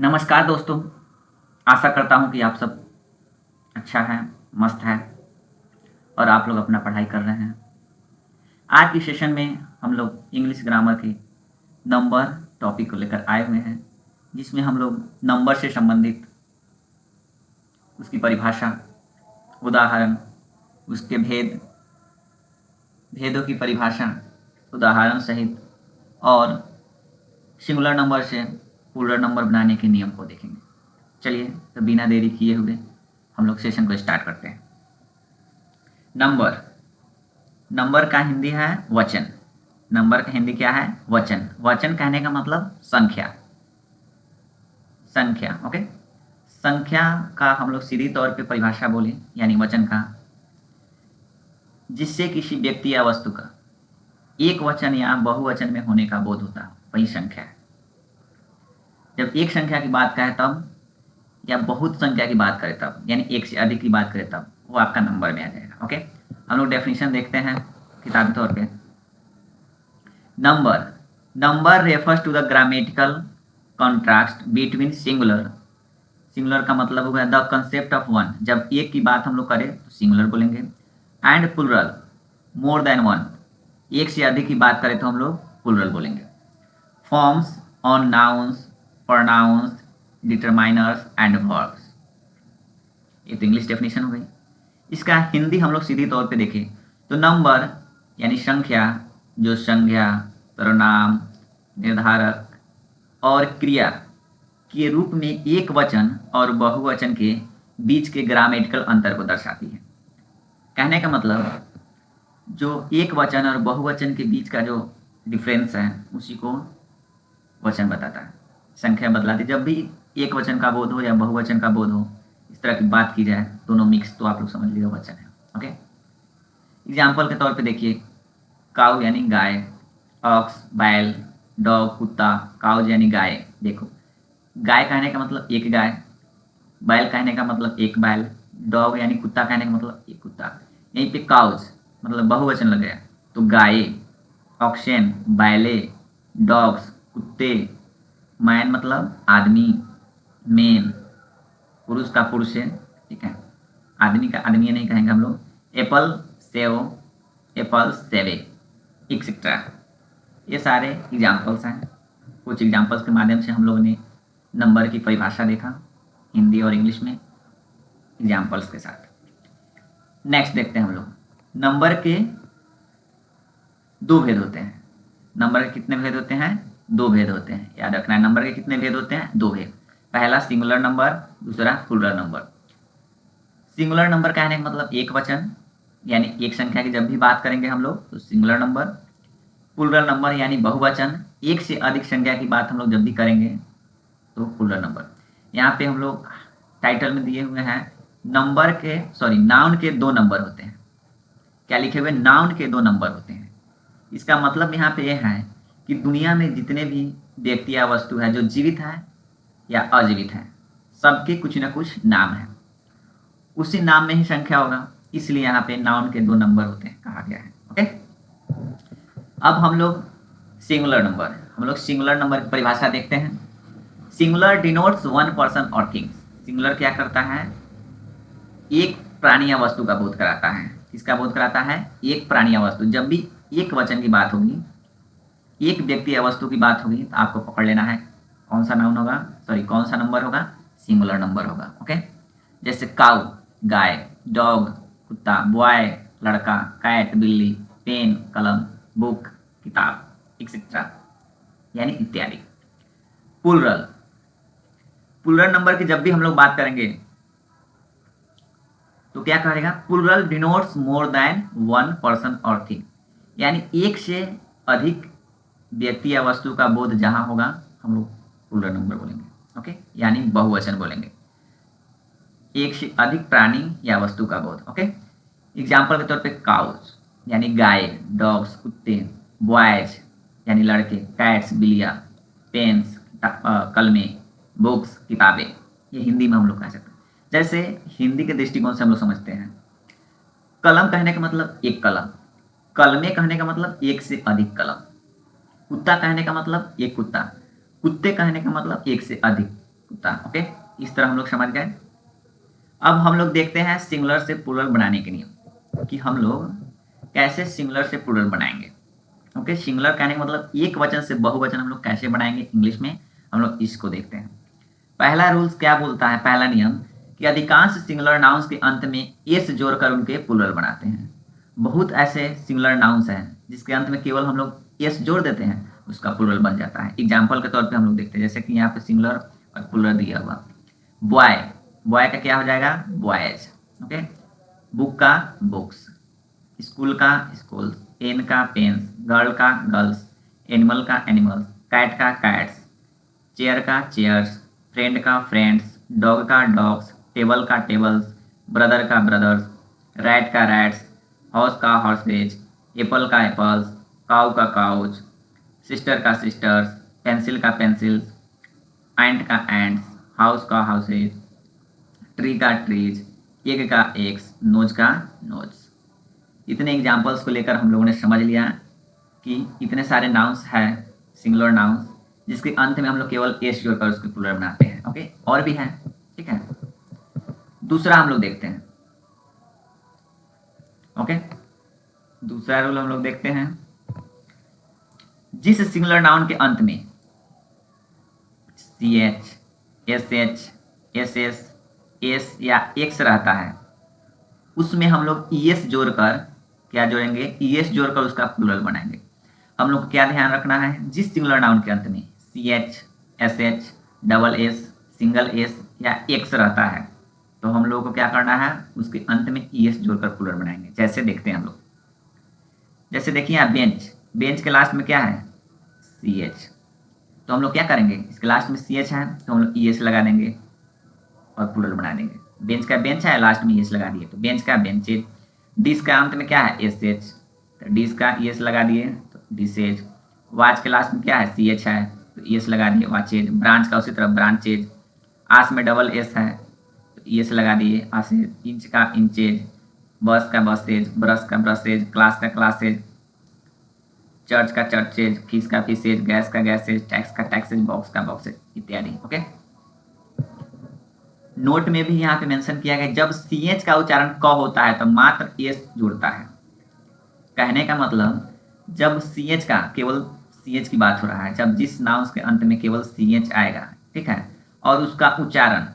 नमस्कार दोस्तों। आशा करता हूँ कि आप सब अच्छा है, मस्त है और आप लोग अपना पढ़ाई कर रहे हैं। आज की सेशन में हम लोग इंग्लिश ग्रामर के नंबर टॉपिक को लेकर आए हुए हैं, जिसमें हम लोग नंबर से संबंधित उसकी परिभाषा, उदाहरण, उसके भेदों की परिभाषा, उदाहरण सहित और सिंगुलर नंबर से प्लूरल नंबर बनाने के नियम को देखेंगे। चलिए तो बिना देरी किए हुए हम लोग सेशन को स्टार्ट करते हैं। नंबर नंबर का हिंदी है वचन। नंबर का हिंदी क्या है? वचन। वचन कहने का मतलब संख्या। संख्या, ओके। संख्या का हम लोग सीधी तौर पे परिभाषा बोले यानी वचन का, जिससे किसी व्यक्ति या वस्तु का एक वचन या बहुवचन में होने का बोध होता है, वही संख्या है। जब एक संख्या की बात करें तब, या बहुत संख्या की बात करें तब, यानी एक से अधिक की बात करें तब, वो आपका नंबर में आ जाएगा। ओके, हम लोग डेफिनेशन देखते हैं किताबी तौर पे। Number refers to the grammatical contrast between singular. Singular का मतलब हो गया द कंसेप्ट ऑफ वन। जब एक की बात हम लोग करें तो सिंगुलर बोलेंगे। And plural, more than one. एक से अधिक की बात करें तो हम लोग प्लूरल बोलेंगे। Forms on nouns, pronouns, determiners and verbs. ये तो इंग्लिश डेफिनेशन हो गई। इसका हिंदी हम लोग सीधी तौर पे देखें तो नंबर यानी संख्या, जो संज्ञा, सर्वनाम, निर्धारक और क्रिया के रूप में एक वचन और बहुवचन के बीच के ग्रामेटिकल अंतर को दर्शाती है। कहने का मतलब, जो एक वचन और बहुवचन के बीच का जो डिफरेंस है उसी को वचन बताता है। संख्या बतलाती, जब भी एक वचन का बोध हो या बहुवचन का बोध हो, इस तरह की बात की जाए, दोनों मिक्स, तो आप लोग समझ लीजिए वचन है। ओके, एग्जाम्पल के तौर पे देखिए, काउ यानी गाय, ऑक्स बैल, डॉग कुत्ता, काउज यानी गाय। देखो, गाय कहने का मतलब एक गाय, बैल कहने का मतलब एक बैल, डॉग यानी कुत्ता कहने का मतलब एक कुत्ता। यहीं पे काउज मतलब बहुवचन लग गया, तो गाये, ऑक्शन बैले, डॉग्स कुत्ते, मैन मतलब आदमी, मेन पुरुष का पुरुष है, ठीक है। आदमी का आदमी नहीं कहेंगे हम लोग। एप्पल सेव, एप्पल सेवे, एक्सेट्रा। ये सारे एग्जाम्पल्स हैं। कुछ एग्जाम्पल्स के माध्यम से हम लोगों ने नंबर की परिभाषा देखा, हिंदी और इंग्लिश में एग्जाम्पल्स के साथ। नेक्स्ट देखते हैं हम लोग, नंबर के दो भेद होते हैं। नंबर के कितने भेद होते हैं? दो भेद होते हैं। याद रखना है, नंबर के कितने भेद होते हैं? दो भेद। पहला सिंगुलर नंबर, दूसरा प्लूरल नंबर। सिंगुलर नंबर कहने का मतलब एक वचन, यानी एक संख्या की जब भी बात करेंगे हम लोग तो सिंगुलर नंबर। प्लूरल नंबर यानी बहुवचन, एक से अधिक संख्या की बात हम लोग जब भी करेंगे तो प्लूरल नंबर। यहाँ पे हम लोग टाइटल में दिए हुए हैं नाउन के दो नंबर होते हैं। क्या लिखे हुए? नाउन के दो नंबर होते हैं। इसका मतलब यहाँ पे यह है कि दुनिया में जितने भी व्यक्ति या वस्तु है जो जीवित है या अजीवित है, सबके कुछ न कुछ नाम है। उसी नाम में ही संख्या होगा, इसलिए यहाँ पे नाउन के दो नंबर होते हैं कहा गया है। ओके, अब हम लोग सिंगुलर नंबर की परिभाषा देखते हैं। सिंगुलर डिनोट्स वन पर्सन और थिंग्स। सिंगुलर क्या करता है? एक प्राणी या वस्तु का बोध कराता है। किसका बोध कराता है? एक प्राणी या वस्तु। जब भी एक वचन की बात होगी, एक व्यक्ति या वस्तु की बात होगी, तो आपको पकड़ लेना है कौन सा नाउन होगा, कौन सा नंबर होगा? सिंगुलर नंबर होगा। ओके, जैसे काउ गाय, डॉग कुत्ता, बॉय लड़का, कैट बिल्ली, पेन कलम, बुक किताब, एक्सेट्रा, यानी इत्यादि। प्लूरल नंबर की जब भी हम लोग बात करेंगे तो क्या करेगा? Plural denotes more than one person और थिंग, यानी एक से अधिक व्यक्ति या वस्तु का बोध जहां होगा हम लोग प्लूरल नंबर बोलेंगे। ओके, यानी बहुवचन बोलेंगे। एक से अधिक प्राणी या वस्तु का बोध। ओके, एग्जाम्पल के तौर पे काउज यानी गाय, डॉग्स कुत्ते, बॉयज यानी लड़के, कैट्स बिल्लियाँ, पेन्स कलमे, बुक्स किताबें। ये हिंदी में हम लोग कह सकते हैं। जैसे हिंदी के दृष्टिकोण से हम लोग समझते हैं, कलम कहने का मतलब एक कलम, कलमे कहने का मतलब एक से अधिक कलम, कुत्ता कहने का मतलब एक कुत्ता, कुत्ते कहने का मतलब एक से अधिक कुत्ता। ओके, इस तरह हम लोग समझ गए। अब हम लोग देखते हैं सिंगुलर से प्लूरल बनाने के नियम कि हम लोग कैसे सिंगुलर से प्लूरल बनाएंगे। ओके, सिंगुलर कहने का मतलब एक वचन से बहुवचन हम लोग कैसे बनाएंगे इंग्लिश में, हम लोग इसको देखते हैं। पहला रूल्स क्या बोलता है, पहला नियम कि अधिकांश सिंगुलर नाउन्स के अंत में एस जोड़कर उनके प्लूरल बनाते हैं। बहुत ऐसे सिंगुलर नाउन्स हैं जिसके अंत में केवल हम लोग एस जोड़ देते हैं, उसका प्लूरल बन जाता है। एग्जाम्पल के तौर पे हम लोग देखते हैं, जैसे कि यहाँ पे सिंगुलर और प्लूरल दिया हुआ। बॉय, बॉय का क्या हो जाएगा, बॉयज। ओके, बुक का बुक्स, स्कूल का स्कूल्स, पेन का पेन्स, गर्ल का गर्ल्स, एनिमल का एनिमल्स, कैट का कैट्स, चेयर का चेयर्स, फ्रेंड का फ्रेंड्स, डॉग का डॉग्स, टेबल का टेबल्स, ब्रदर का ब्रदर्स, रैट का रैट्स, हॉर्स का हॉर्सेज, एप्पल का एप्पल्स, काउ का काउच, सिस्टर का सिस्टर्स, पेंसिल का पेंसिल्स, एंट का एंट्स, हाउस का हाउसेज, ट्री का ट्रीज, एग का एग्स, नोज का नोज। इतने एग्जाम्पल्स को लेकर हम लोगों ने समझ लिया कि इतने सारे नाउन्स हैं सिंगुलर नाउन्स जिसके अंत में हम लोग केवल एस जोड़कर उसके प्लूरल बनाते हैं। ओके, और भी हैं, ठीक है। दूसरा हम लोग देखते हैं। ओके, दूसरा रूल हम लोग देखते हैं। जिस सिंगुलर नाउन के अंत में C H, S H, S S, S या एक्स रहता है उसमें हम लोग ई एस जोड़कर क्या जोड़ेंगे, ई एस जोड़कर उसका प्लूरल बनाएंगे। हम लोग को क्या ध्यान रखना है, जिस सिंगुलर नाउन के अंत में C H, S H, double S, single S या एक्स रहता है तो हम लोग को क्या करना है, उसके अंत में ई एस जोड़कर प्लूरल बनाएंगे। जैसे देखते हैं हम लोग, जैसे देखिए यहाँ बेंच, बेंच के लास्ट में क्या है, सी एच, तो हम लोग क्या करेंगे, इसके लास्ट में सी एच है तो हम लोग ई एस लगा देंगे और प्लूरल बना देंगे। बेंच का बेंच है, लास्ट में ई एस लगा दिए तो बेंच का बेंचेज। डिश का अंत में क्या है, एस एच, तो डिश का ई एस लगा दिए तो डिसेज। वाच के लास्ट में क्या है, सी एच है तो ई एस लगा दिए, वाचेज। ब्रांच का उसी तरह ब्रांचेज। आस में डबल एस है तो ई एस लगा दिए, आसेज। इंच का इंचेज, बस का बसेज, ब्रश का ब्रशेज, क्लास का क्लासेज, चर्च का चर्चेज, फीस का फीसेज, गैस का गैसेज, टैक्स का टैक्सेज, बॉक्स का बॉक्सेज इत्यादि। ओके, नोट में भी यहाँ पे मेंशन किया गया जब सी एच का उच्चारण क होता है तो मात्र एस जुड़ता है। कहने का मतलब जब सी एच का केवल सी एच की बात हो रहा है, जब जिस नाउन के अंत में केवल सी एच आएगा, ठीक है, और उसका उच्चारण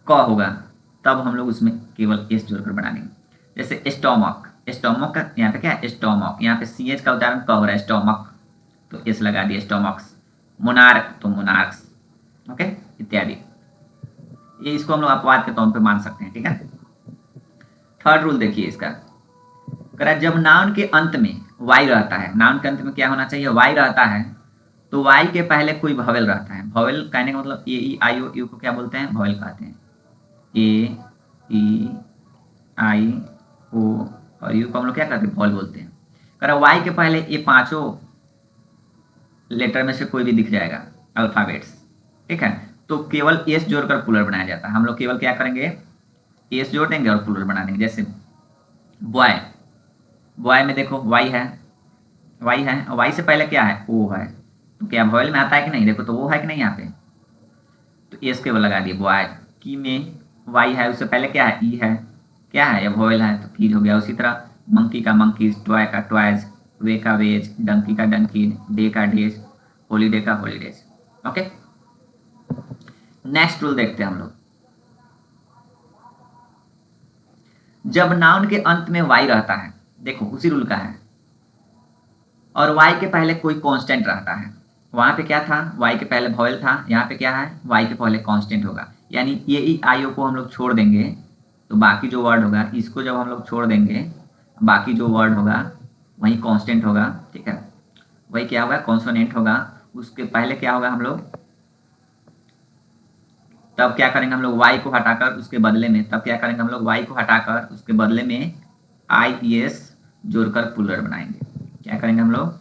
क होगा तब हम लोग उसमें केवल एस जोड़कर बना देंगे। जैसे स्टोमक, स्टोमक का यहाँ पे क्या है, स्टोमक, यहाँ पे सी एच का उच्चारण क हो रहा है, स्टोमक, तो एस लगा दिया, स्टोमक्स। मोनार्क तो मोनार्क्स। ओके, इत्यादि। ये इसको हम लोग अपवाद के तौर पे मान सकते हैं, ठीक है। थर्ड रूल देखिए इसका, करा जब नाउन के अंत में वाई रहता है, नाउन के अंत में क्या होना चाहिए, वाई रहता है, तो वाई के पहले कोई भवेल रहता है। भवेल कहने का मतलब ए ई आई ओ यू को क्या बोलते हैं, भवेल कहते हैं। ए ई आई ओ और यू को हम लोग क्या कहते हैं, भवेल बोलते हैं। करा वाई के पहले ये पांचों लेटर में से कोई भी दिख जाएगा, अल्फाबेट्स, ठीक है, तो केवल एस जोड़कर प्लूरल बनाया जाता है। हम लोग केवल क्या करेंगे, एस जोड़ देंगे और प्लूरल बना देंगे। जैसे बॉय, बॉय में देखो वाई है, वाई है और वाई से पहले क्या है, ओ है, तो क्या वॉयल में आता है कि नहीं, देखो तो वो है कि नहीं यहाँ पे, तो एस केवल लगा दिए। बॉय की में वाई है, उससे पहले क्या है, ई है, क्या है, या वॉयल है तो की हो गया। उसी तरह मंकी का मंकीज, टॉय का टॉयज, वे का वेज, डंकी का डंकीज, डे का डेज, हॉलीडे का हॉलीडेज। ओके, नेक्स्ट रूल देखते हैं हम लोग। जब नाउन के अंत में वाई रहता है, देखो उसी रूल का है, और वाई के पहले कोई कांस्टेंट रहता है। वहां पे क्या था, वाई के पहले वॉवेल था, यहाँ पे क्या है, वाई के पहले कांस्टेंट होगा। यानी ए ई आई ओ को हम लोग छोड़ देंगे तो बाकी जो वर्ड होगा, इसको जब हम लोग छोड़ देंगे बाकी जो वर्ड होगा वही कांस्टेंट होगा, ठीक है, वही क्या होगा, कॉन्सोनेंट होगा। उसके पहले क्या होगा, हम लोग तब क्या करेंगे, हम लोग वाई को हटाकर उसके बदले में, तब क्या करेंगे, हम लोग वाई को हटाकर उसके बदले में आई ई एस जोड़कर प्लूरल बनाएंगे। क्या करेंगे, हम लोग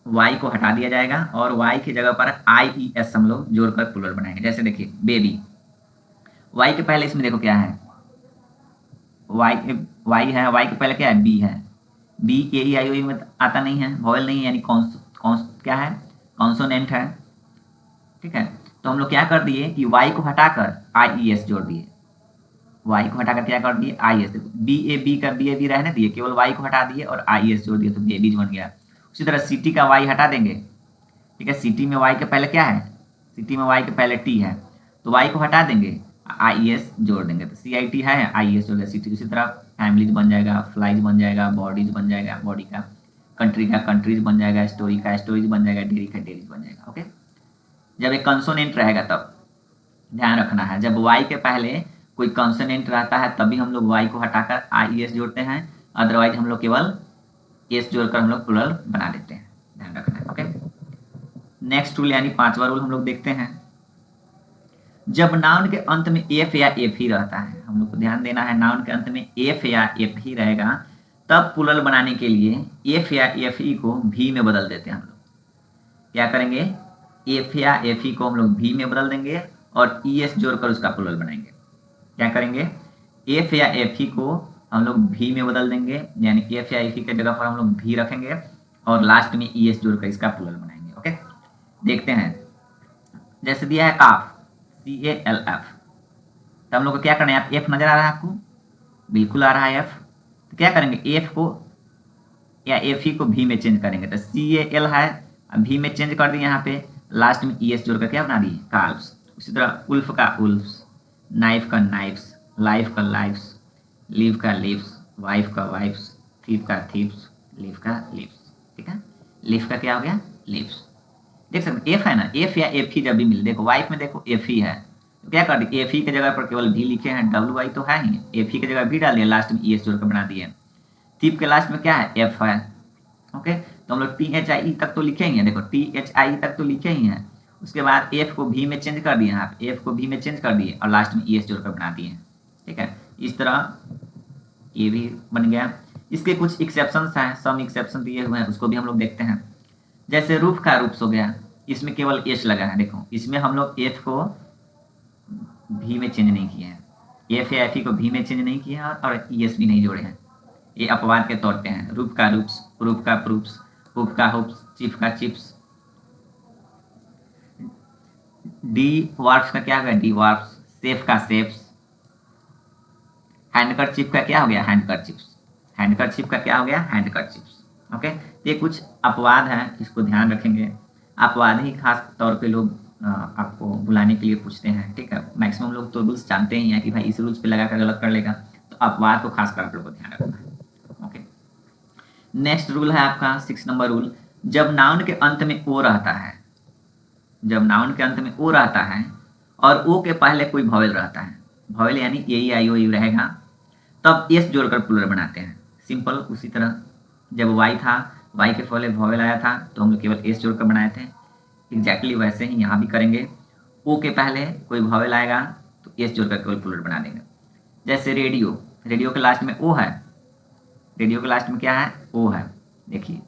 y को हटा दिया जाएगा और y की जगह पर आई ई एस हम लोग जोड़कर प्लूरल बनाएंगे। जैसे देखिए बेबी, y के पहले इसमें देखो क्या है, y है, y के पहले क्या है, b है, b A E I O you में आता नहीं है, वॉवेल नहीं है, यानी क्या है, कॉन्सोनेंट है, ठीक है। तो हम लोग क्या कर दिए कि y को हटाकर IES जोड़ दिए, y को हटाकर क्या कर दिए IES, BAB का BAB रहने दिए, केवल y को हटा दिए और IES जोड़ दिए तो BAB बन गया। उसी तरह CT का y हटा देंगे, ठीक है, CT में y के पहले क्या है, CT में y के पहले T है, तो y को हटा देंगे, IES जोड़ देंगे तो CIT है, IES जोड़ देंगे CT। उसी तरह फैमिलीज बन जाएगा, फ्लाइज बन जाएगा, बॉडीज बन जाएगा, बॉडी का, कंट्री का कंट्रीज बन जाएगा, स्टोरी का स्टोरीज बन जाएगा, डेयरी का डेयरीज बन जाएगा। ओके, जब एक कंसोनेंट रहेगा तब ध्यान रखना है, जब y के पहले कोई कंसोनेंट रहता है तभी हम लोग y को हटाकर IES जोड़ते हैं, अदरवाइज हम लोग केवल s जोड़कर हम लोग प्लूरल बना देते हैं, ध्यान रखना है। ओके, नेक्स्ट रूल यानी पांचवा रूल हम लोग देखते हैं, जब नाउन के अंत में एफ या एफ ही रहता है, हम लोग को ध्यान देना है, नाउन के अंत में एफ या एफ ही रहेगा तब प्लूरल बनाने के लिए एफ या एफ ई को भी में बदल देते हैं। हम लोग क्या करेंगे, एफ या एफ ई को हम लोग भी में बदल देंगे और ES जोड़कर उसका प्लूरल बनाएंगे। क्या करेंगे, एफ या एफ ई को हम लोग भी में बदल देंगे, यानी एफ या एफ ई के जगह पर हम लोग भी रखेंगे और लास्ट में ES जोड़कर इसका प्लूरल बनाएंगे। ओके, देखते हैं, जैसे दिया है काफ, CALF, तो हम लोग को क्या करना है, एफ नजर आ रहा है आपको, बिल्कुल आ रहा है एफ, तो क्या करेंगे एफ को या एफ ही को भी में चेंज करेंगे, तो CAL है, भी में चेंज कर दिए, यहाँ पे लास्ट में ES जोड़कर क्या बना दिए काल्व्स। उसी तरह उल्फ का उल्फ्स, नाइफ का नाइफ्स, लाइफ का लाइफ्स, लिव का लिव्स, वाइफ का वाइफ्स, थीफ का थीप्स, लिव का लिव्स। ठीक है, लिव का क्या हो गया लिव्स। देख सकते एफ है ना, एफ या एफ ही जब भी मिले, देखो वाइफ में देखो एफ ही है, तो क्या कर दिए एफ ही के जगह पर केवल भी लिखे हैं, WI तो है ही, एफ ही के जगह भी डाल दिया, लास्ट में ES जोड़कर बना दिए। थीप के लास्ट में क्या है एफ है। ओके, तो हम लोग THIE तक तो लिखे ही हैं, देखो THIE तक तो लिखे ही हैं, उसके बाद एफ को भी में चेंज कर दिए, यहाँ पे एफ को भी में चेंज कर दिए और लास्ट में ES जोड़कर बना दिए। ठीक है, इस तरह ये भी बन गया। इसके कुछ एक्सेप्शंस हैं, सम एक्सेप्शन दिए हुए हैं, उसको भी हम लोग देखते हैं। जैसे रूफ का रूप्स हो गया, इसमें केवल एस लगा है, देखो इसमें हम लोग एफ को भी में चेंज नहीं किए हैं, एफ या एफ को भी में चेंज नहीं किए हैं और ES भी नहीं जोड़े हैं, ये अपवाद के तौर पे हैं। रूप का रूप्स, रूप का प्रूप्स, हुप का हुप्स, चिप का चिप्स। डी वार्फ्स का क्या हो गया डी वार्फ्स, सेफ का सेफ्स, हैंडकर चिप का क्या हो गया हैंडकर चिप्स, हैंडकर चिप का क्या हो गया हैंडकर चिप्स। ओके, ये कुछ अपवाद हैं, इसको ध्यान रखेंगे, अपवाद ही खास तौर पे लोग आपको बुलाने के लिए पूछते हैं। ठीक है, मैक्सिमम लोग तो रूल्स जानते ही हैं कि भाई इस रूल्स पे लगा कर गलत कर लेगा, तो अपवाद को खासकर आप लोग को ध्यान रखना है। ओके, नेक्स्ट रूल है आपका 6 नंबर रूल, जब नाउन के अंत में ओ रहता है, जब नाउन के अंत में ओ रहता है और ओ के पहले कोई वॉवेल रहता है, वॉवेल यानी AE, IOU रहेगा, तब S जोड़कर प्लूरल बनाते हैं। सिंपल, उसी तरह जब Y था, Y के पहले वॉवेल आया था तो हम लोग केवल S जोड़कर बनाए थे, एग्जैक्टली वैसे ही यहाँ भी करेंगे, O के पहले कोई वॉवेल आएगा तो S जोड़कर केवल प्लूरल बना देंगे। जैसे रेडियो, रेडियो के लास्ट में O है, रेडियो के लास्ट में क्या है O है, देखिए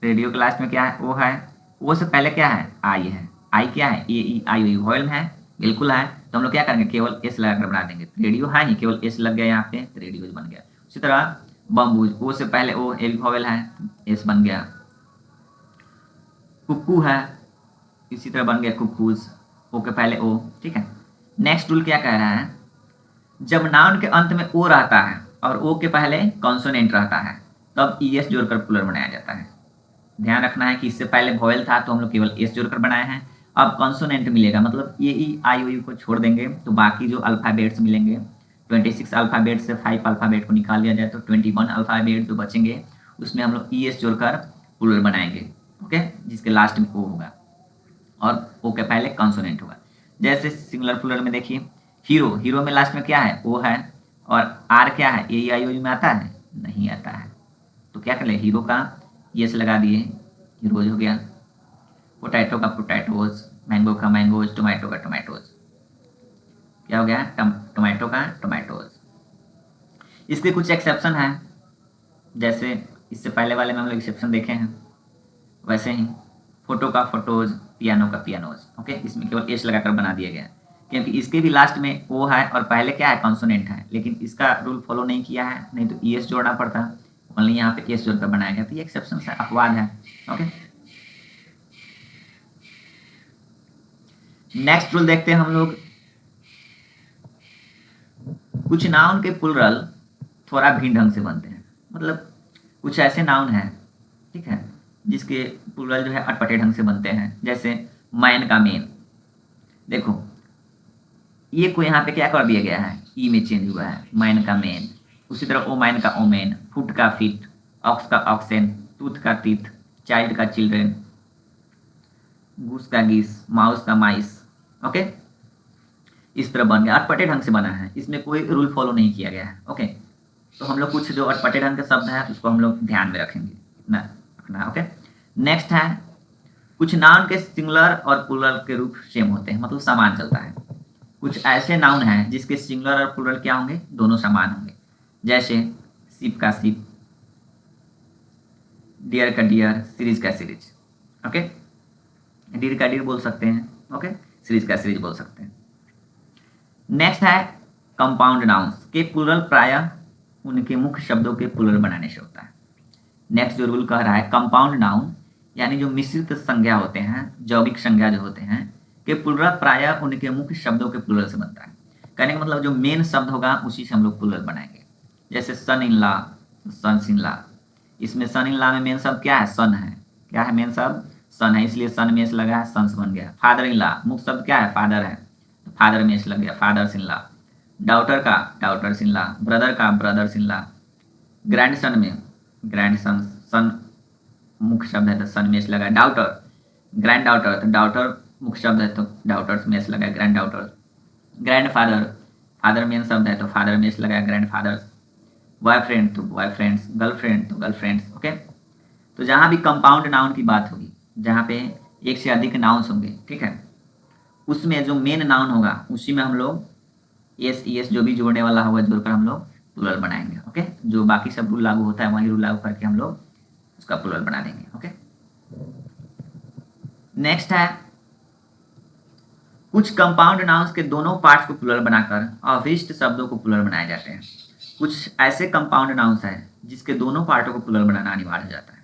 रेडियो के लास्ट में क्या है O है, O से पहले क्या है I है, I क्या है AE, IOU वॉवेल में है, बिल्कुल है, तो हम लोग क्या करेंगे केवल S लगाकर बना देंगे, रेडियो है ही, केवल S लग गया यहाँ पे तो रेडियोज बन गया। उसी तरह बम्बूज, O से पहले O, A भी वॉवेल है, S बन गया। कुक्कू है, इसी तरह बन गया कुक्कूज, O के पहले O। ठीक है, नेक्स्ट रूल क्या कह रहा है, जब नाउन के अंत में O रहता है और O के पहले कॉन्सोनेंट रहता है तब ES जोड़कर प्लूरल बनाया जाता है। ध्यान रखना है कि इससे पहले वॉवेल था तो हम लोग केवल S जोड़कर बनाए हैं, अब कॉन्सोनेंट मिलेगा मतलब AE, IOU को छोड़ देंगे तो बाकी जो अल्फाबेट्स मिलेंगे, 26 अल्फाबेट से 5 अल्फाबेट को निकाल दिया जाए तो 21 अल्फाबेट जो बचेंगे उसमें हम लोग ES जोड़कर प्लूरल बनाएंगे। ओके, जिसके लास्ट में O होगा और O के पहले कॉन्सोनेंट होगा। जैसे सिंगुलर प्लूरल में देखिए, हीरो, हीरो में लास्ट में क्या है O है और R क्या है AE, IOU में आता है नहीं आता है, तो क्या कर ले हीरो का ES लगा दिए, हीरोज हो गया। पोटैटो का पोटैटोज, मैंगो का मैंगोज, टोमेटो का टोमेटोज, क्या हो गया टोमेटो का टोमेटोज। इसके कुछ एक्सेप्शन हैं, जैसे इससे पहले वाले में हम लोग एक्सेप्शन देखे हैं वैसे ही, फोटो का फोटोज, पियानो का पियानोज। ओके, इसमें केवल S लगाकर बना दिया गया क्योंकि इसके भी लास्ट में O है और पहले क्या है कॉन्सोनेंट है, लेकिन इसका रूल फॉलो नहीं किया है, नहीं तो ES जोड़ना पड़ता, ओनली यहाँ पे S जोड़कर बनाया गया, तो ये एक्सेप्शन है, अपवाद है। ओके, नेक्स्ट रूल देखते हैं हम लोग। कुछ नाउन के प्लुरल थोड़ा भिन्न ढंग से बनते हैं, मतलब कुछ ऐसे नाउन हैं, ठीक है, जिसके प्लुरल जो है अटपटे ढंग से बनते हैं। जैसे मैन का मेन, देखो ये को यहाँ पे क्या कर दिया गया है, ई में चेंज हुआ है, मैन का मेन। उसी तरह ओमैन का ओमेन, फुट का फिट, ऑक्स का ऑक्सेन, टूथ का टीथ, चाइल्ड का चिल्ड्रेन, गूस का गीस, माउस का माइस। ओके, इस तरह बन गया, अटपटे ढंग से बना है, इसमें कोई रूल फॉलो नहीं किया गया है। ओके, तो हम लोग कुछ जो अटपटे ढंग के शब्द है उसको हम लोग ध्यान में रखेंगे, इतना रखना। ओके, नेक्स्ट है, कुछ नाउन के सिंगुलर और प्लुरल के रूप सेम होते हैं, मतलब समान चलता है। कुछ ऐसे नाउन हैं जिसके सिंगुलर और प्लुरल क्या होंगे, दोनों समान होंगे। जैसे शिप का शिप, डियर का डियर, सीरीज का सीरीज। ओके, डियर का डियर बोल सकते हैं, ओके, सीरीज का सीरीज बोल सकते हैं। नेक्स्ट है कंपाउंड नाउन्स के प्लुरल प्रायः उनके मुख्य शब्दों के प्लुरल बनाने से होता है। नेक्स्ट जो रूल कह रहा है, कंपाउंड नाउन यानी जो मिश्रित संज्ञा होते हैं, जौगिक संज्ञा जो होते हैं, के प्लुरल प्रायः उनके मुख्य शब्दों के प्लुरल से बनता है। कहने का मतलब जो मेन शब्द होगा उसी से हम लोग प्लुरल बनाएंगे। जैसे son in law, sons in law, इसमें सन इन लॉ में मेन शब्द क्या है, सन है। क्या है मेन शब्द, सन है, इसलिए सन में लगा है, सन्स बन गया। फादर इन लॉ, मुख्य शब्द क्या है, फादर है, तो फादर में लग गया, फादर्स इन लॉ। डाउटर का डाउटर्स इन लॉ, ब्रदर का brothers in law. Grand son में ग्रैंड सन, सन मुख्य शब्द है तो सन में लगा डाउटर। ग्रैंड डाउटर, तो डाउटर मुख्य शब्द है तो डाउटर्स में लगा grand daughter. Grand father, father main शब्द है तो फादर में लगा ग्रैंड फादर्स। बॉयफ्रेंड तो बॉयफ्रेंड्स, गर्लफ्रेंड तो गर्लफ्रेंड्स। ओके, तो जहां भी कंपाउंड नाउन की बात होगी, जहां पे एक से अधिक नाउन्स होंगे, ठीक है, उसमें जो मेन नाउन होगा उसी में हम लोग एस ई एस जो भी जोड़ने वाला होगा जोड़कर हम लोग प्लुरल बनाएंगे। ओके, जो बाकी सब रूल लागू होता है वही रूल लागू करके हम लोग उसका प्लुरल बना देंगे। ओके, नेक्स्ट है, कुछ कंपाउंड नाउन्स के दोनों पार्ट्स को प्लुरल बनाकर अविष्ट शब्दों को प्लुरल बनाए जाते हैं। कुछ ऐसे कंपाउंड नाउन्स हैं जिसके दोनों पार्टों को प्लुरल बनाना अनिवार्य हो जाता है।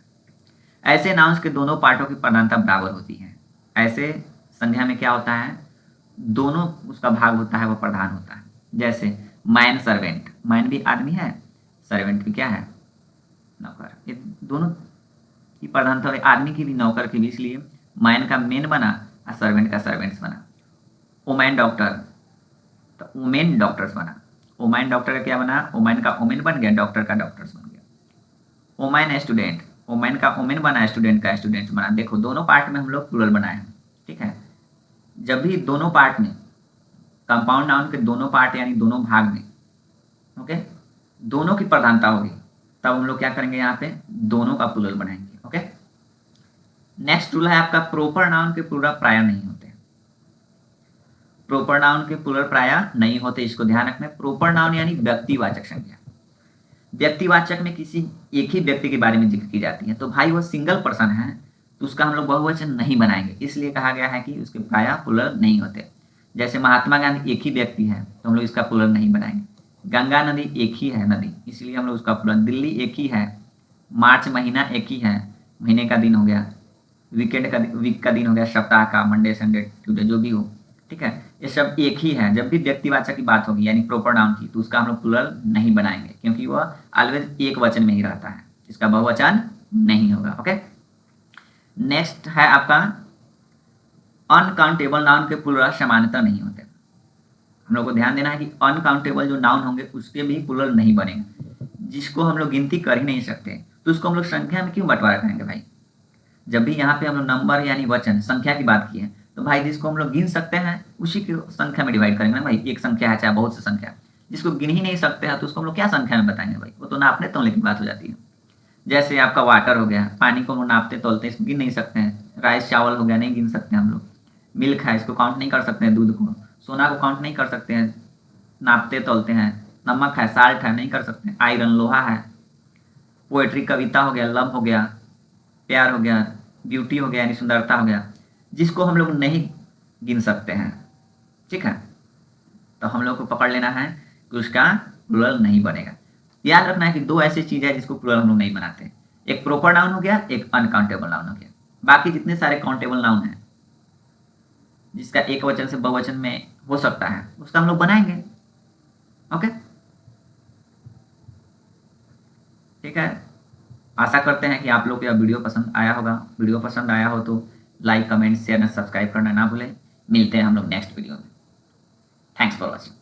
ऐसे नाउन्स के दोनों पार्टों की प्रधानता बराबर होती है। ऐसे संज्ञा में क्या होता है, दोनों उसका भाग होता है वो प्रधान होता है। जैसे मैन सर्वेंट, मैन भी आदमी है, सर्वेंट भी क्या है, नौकर। ये दोनों की प्रधानता है, आदमी की भी नौकर की भी, इसलिए मैन का मेन बना और सर्वेंट का सर्वेंट्स बना। ओमैन डॉक्टर तो ओमेन डॉक्टर्स बना। ओमैन डॉक्टर का क्या बना, ओमैन का ओमेन बन गया, डॉक्टर का डॉक्टर्स बन गया। ओमैन स्टूडेंट, ओमैन का ओमेन बना, स्टूडेंट का स्टूडेंट्स बना। देखो दोनों पार्ट में हम लोग प्लुरल बनाए हैं, ठीक है। जब भी दोनों पार्ट में, कंपाउंड नाउन के दोनों पार्ट यानी दोनों भाग में, ओके, दोनों की प्रधानता होगी, तब हम लोग क्या करेंगे, यहाँ पे दोनों का प्लुरल बनाएंगे। ओके, नेक्स्ट रूल है आपका, प्रोपर नाउन के प्लुरल प्राय नहीं होते। प्रोपर नाउन के प्लुरल प्राय नहीं होते, इसको ध्यान रखना है। प्रोपर नाउन यानी व्यक्तिवाचक संज्ञा, व्यक्तिवाचक में किसी एक ही व्यक्ति के बारे में जिक्र की जाती है, तो भाई वो सिंगल पर्सन है तो उसका हम लोग बहुवचन नहीं बनाएंगे, इसलिए कहा गया है कि उसके प्राय प्लुरल नहीं होते। जैसे महात्मा गांधी एक ही व्यक्ति है तो हम लोग इसका प्लुरल नहीं बनाएंगे। गंगा नदी एक ही है नदी, इसलिए हम लोग उसका प्लुरल। दिल्ली एक ही है, मार्च महीना एक ही है, महीने का दिन हो गया, वीक का दिन हो गया, सप्ताह का, मंडे संडे ट्यूसडे जो भी हो, ठीक है, ये सब एक ही है। जब भी व्यक्तिवाचक की बात होगी यानी प्रोपर नाउन की, तो उसका हम लोग प्लुरल नहीं बनाएंगे, क्योंकि वह ऑलवेज एक वचन में ही रहता है, इसका बहुवचन नहीं होगा। ओके, नेक्स्ट है आपका, अनकाउंटेबल नाउन के प्लुरल समानता नहीं होते। हम लोग को ध्यान देना है कि अनकाउंटेबल जो नाउन होंगे उसके भी प्लुरल नहीं बनेंगे। जिसको हम लोग गिनती कर ही नहीं सकते तो उसको हम लोग संख्या में क्यों बंटवारा करेंगे भाई। जब भी यहाँ पे हम लोग नंबर यानी वचन संख्या की बात की है, तो भाई जिसको हम लोग गिन सकते हैं उसी की संख्या में डिवाइड करेंगे ना भाई। एक संख्या है चाहे बहुत सी संख्या, जिसको गिन ही नहीं सकते हैं तो उसको हम लोग क्या संख्या में बताएंगे भाई, वो तो नापने तोलने की बात हो जाती है। जैसे आपका वाटर हो गया, पानी को हम लोग नापते तोलते इसको गिन नहीं सकते हैं। राइस चावल हो गया, नहीं गिन सकते हम लोग। मिल्क है, इसको काउंट नहीं कर सकते हैं, दूध को। सोना को काउंट नहीं कर सकते हैं, नापते तोलते हैं। नमक है, साल्ट है, नहीं कर सकते हैं। आयरन लोहा है। पोएट्री कविता हो गया, लव हो गया, प्यार हो गया, ब्यूटी हो गया यानी सुंदरता हो गया, जिसको हम लोग नहीं गिन सकते हैं, ठीक है, तो हम लोग को पकड़ लेना है कि उसका प्लुरल नहीं बनेगा। याद रखना है कि दो ऐसी चीज है जिसको प्लुरल हम लोग नहीं बनाते, एक प्रॉपर नाउन हो गया, एक अनकाउंटेबल नाउन हो गया। बाकी जितने सारे काउंटेबल नाउन हैं, जिसका एक वचन से बहुवचन में हो सकता है, उसका हम लोग बनाएंगे। ओके, ठीक है। आशा करते हैं कि आप लोग को यह वीडियो पसंद आया होगा। वीडियो पसंद आया हो तो like, comment, share and subscribe करना ना भूलें। मिलते हैं हम लोग नेक्स्ट वीडियो में। Thanks for watching.